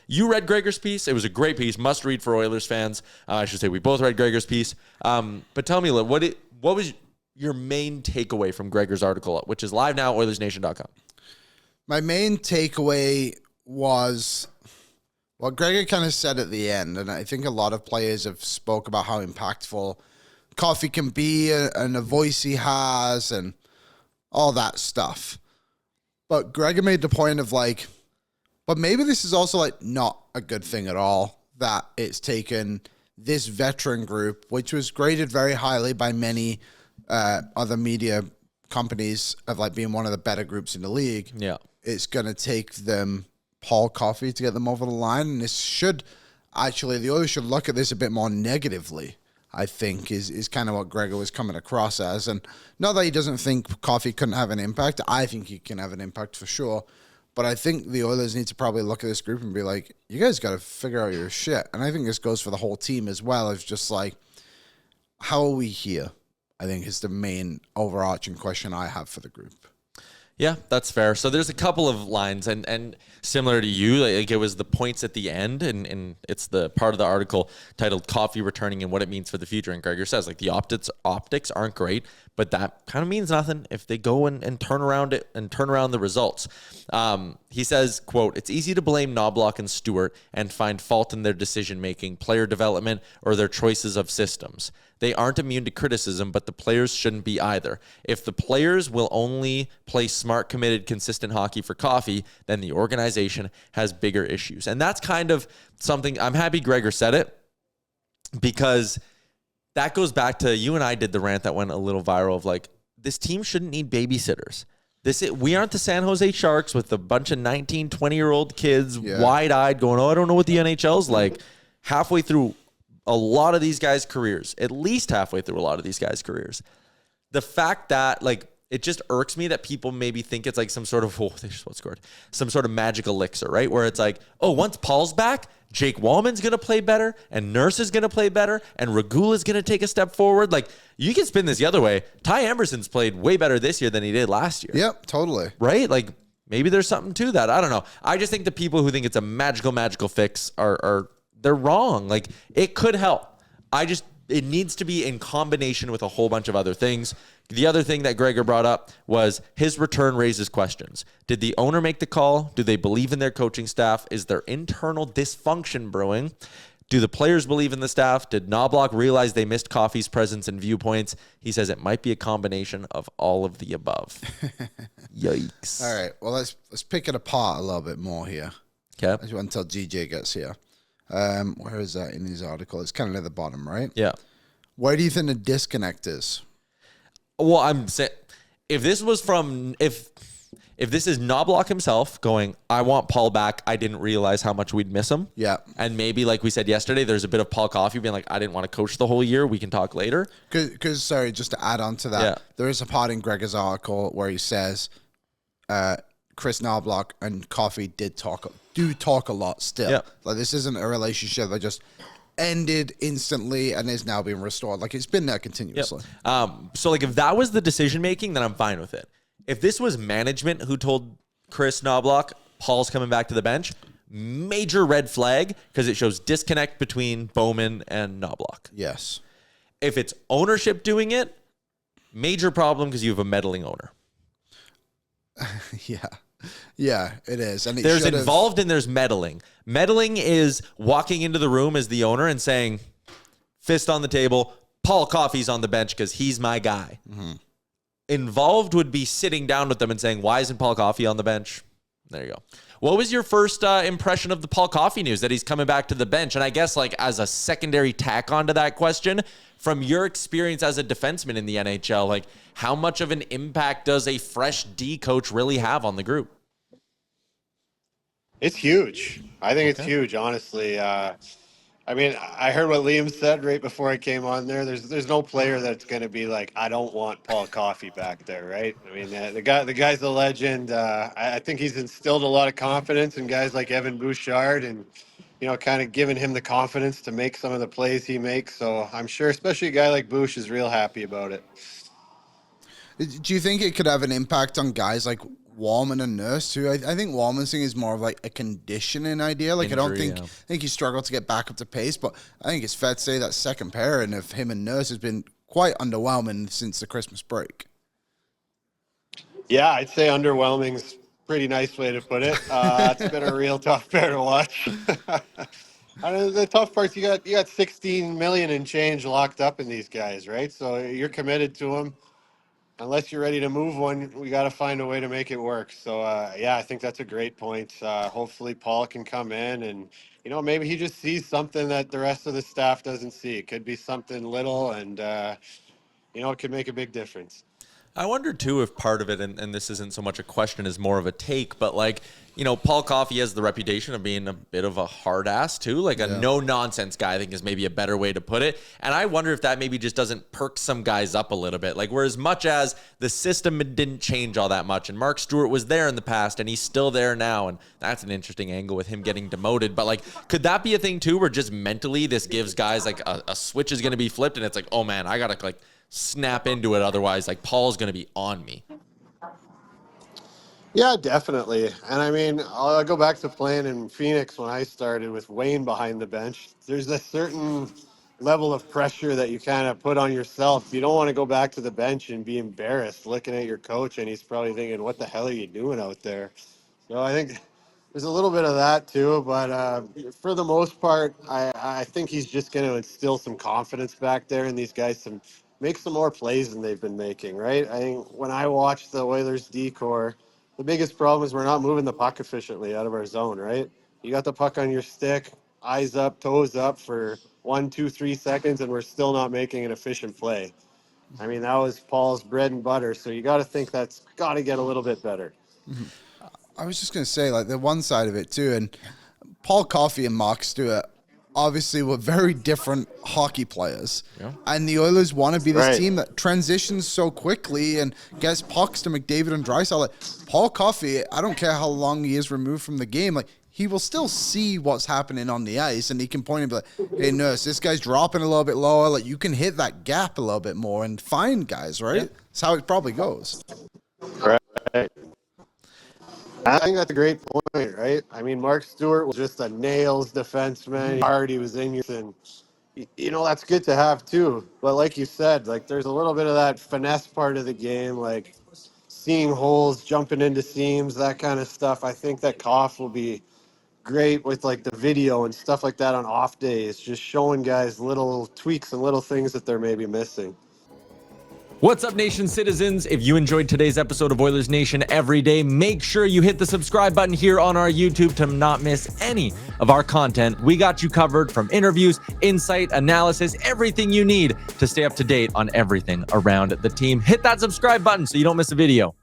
You read Gregor's piece. It was a great piece, must read for Oilers fans. I should say we both read Gregor's piece. But tell me, what was your main takeaway from Gregor's article, which is live now, Oilersnation.com? My main takeaway was what Gregor kind of said at the end, and I think a lot of players have spoke about how impactful Coffey can be and the voice he has and all that stuff. But Gregor made the point of like, but maybe this is also like not a good thing at all, that it's taken this veteran group, which was graded very highly by many other media companies of like being one of the better groups in the league. Yeah. It's going to take them Paul Coffey to get them over the line. And this should actually, the Oilers should look at this a bit more negatively, I think, is kind of what Gregor was coming across as. And not that he doesn't think Coffey couldn't have an impact. I think he can have an impact for sure. But I think the Oilers need to probably look at this group and be like, you guys got to figure out your shit. And I think this goes for the whole team as well. It's just like, how are we here? I think is the main overarching question I have for the group. Yeah, that's fair. So there's a couple of lines, and similar to you, like it was the points at the end, and it's the part of the article titled "Coffey Returning and What It Means for the Future." And Gregor says, like, the optics aren't great, but that kind of means nothing if they go and turn around the results. He says, quote, "It's easy to blame Knobloch and Stewart and find fault in their decision-making, player development, or their choices of systems. They aren't immune to criticism, but the players shouldn't be either. If the players will only play smart, committed, consistent hockey for Coffey, then the organization has bigger issues." And that's kind of something, I'm happy Gregor said it, because that goes back to, you and I did the rant that went a little viral of like, this team shouldn't need babysitters. We aren't the San Jose Sharks with a bunch of 19, 20-year-old kids wide-eyed going, oh, I don't know what the NHL's like. Halfway through a lot of these guys' careers, at least halfway through a lot of these guys' careers. The fact that, like, it just irks me that people maybe think it's like some sort of, oh, they just scored, some sort of magic elixir, right? Where it's like, oh, once Paul's back, Jake Wallman's going to play better, and Nurse is going to play better, and Regula is going to take a step forward. Like, you can spin this the other way. Ty Emerson's played way better this year than he did last year. Yep, totally. Right? Like, maybe there's something to that. I don't know. I just think the people who think it's a magical fix are they're wrong. Like, it could help. It needs to be in combination with a whole bunch of other things. The other thing that Gregor brought up was his return raises questions. Did the owner make the call? Do they believe in their coaching staff? Is there internal dysfunction brewing? Do the players believe in the staff? Did Knobloch realize they missed Coffey's presence and viewpoints? He says it might be a combination of all of the above. Yikes. All right. Well, let's pick it apart a little bit more here. Okay. I just want until GJ gets here. Where is that in his article? It's kind of near the bottom, right? Yeah. Where do you think the disconnect is? Well, I'm saying if this is Knobloch himself going, I want Paul back, I didn't realize how much we'd miss him. Yeah. And maybe, like we said yesterday, there's a bit of Paul Coffey being like, I didn't want to coach the whole year. We can talk later. Because, sorry, just to add on to that, there is a part in Gregor's article where he says Chris Knobloch and Coffey do talk a lot still. Yeah. Like, this isn't a relationship that just ended instantly and is now being restored. Like, it's been there continuously. Yep. So, like, if that was the decision making, then I'm fine with it. If this was management who told Chris Knobloch, Paul's coming back to the bench, major red flag, because it shows disconnect between Bowman and Knobloch. Yes. If it's ownership doing it, major problem, because you have a meddling owner. Yeah, it is. And there's involved and there's meddling. Meddling is walking into the room as the owner and saying, fist on the table, Paul Coffey's on the bench because he's my guy. Mm-hmm. Involved would be sitting down with them and saying, why isn't Paul Coffey on the bench? There you go. What was your first impression of the Paul Coffey news that he's coming back to the bench? And I guess, like, as a secondary tack onto that question, from your experience as a defenseman in the NHL, like, how much of an impact does a fresh D coach really have on the group? It's huge. I think it's huge, honestly. I mean, I heard what Liam said right before I came on there. There's no player that's going to be like, I don't want Paul Coffey back there, right? I mean, the guy's a legend. I think he's instilled a lot of confidence in guys like Evan Bouchard and, kind of giving him the confidence to make some of the plays he makes. So I'm sure, especially a guy like Bouch is real happy about it. Do you think it could have an impact on guys like Warman and Nurse too. I think Warman's thing is more of like a conditioning idea. Like Injury, I think he struggled to get back up to pace, but I think it's fair to say that second pairing of him and Nurse has been quite underwhelming since the Christmas break. Yeah, I'd say underwhelming's pretty nice way to put it. It's been a real tough pair to watch. I mean, the tough part's you got 16 million and change locked up in these guys, right? So you're committed to them. Unless you're ready to move one, we got to find a way to make it work. So yeah, I think that's a great point. Hopefully Paul can come in and maybe he just sees something that the rest of the staff doesn't see. It could be something little, and it could make a big difference. I wonder too if part of it, and this isn't so much a question as more of a take, but like, Paul Coffey has the reputation of being a bit of a hard ass too, like a no nonsense guy, I think is maybe a better way to put it. And I wonder if that maybe just doesn't perk some guys up a little bit. Like, whereas much as the system didn't change all that much, and Mark Stewart was there in the past and he's still there now, and that's an interesting angle with him getting demoted. But like, could that be a thing too, where just mentally this gives guys like a switch is going to be flipped and it's like, oh man, I got to like snap into it, otherwise like Paul's going to be on me? Yeah, definitely. And I mean, I'll go back to playing in Phoenix when I started with Wayne behind the bench. There's a certain level of pressure that you kind of put on yourself. You don't want to go back to the bench and be embarrassed looking at your coach and he's probably thinking, what the hell are you doing out there? So I think there's a little bit of that too, but for the most part, I think he's just going to instill some confidence back there in these guys, make some more plays than they've been making, right? I think when I watch the Oilers decor, the biggest problem is we're not moving the puck efficiently out of our zone, right? You got the puck on your stick, eyes up, toes up for 1, 2, 3 seconds, and we're still not making an efficient play. I mean, that was Paul's bread and butter, so you got to think that's got to get a little bit better. I was just going to say, like, the one side of it too, and Paul Coffey and Mark Stewart obviously were very different hockey players. Yeah. And the Oilers want to be this team that transitions so quickly and gets pucks to McDavid and Draisaitl. Like, Paul Coffey, I don't care how long he is removed from the game, like, he will still see what's happening on the ice, and he can point and be like, hey, Nurse, this guy's dropping a little bit lower. Like, you can hit that gap a little bit more and find guys, right? Yeah. That's how it probably goes. Right. I think that's a great point, right? I mean, Mark Stewart was just a nails defenseman. Hard, he was in your thing. That's good to have too. But like you said, like there's a little bit of that finesse part of the game, like seeing holes, jumping into seams, that kind of stuff. I think that Koff will be great with like the video and stuff like that on off days, just showing guys little tweaks and little things that they're maybe missing. What's up, Nation citizens? If you enjoyed today's episode of Oilers Nation Every Day, make sure you hit the subscribe button here on our YouTube to not miss any of our content. We got you covered, from interviews, insight, analysis, everything you need to stay up to date on everything around the team. Hit that subscribe button so you don't miss a video.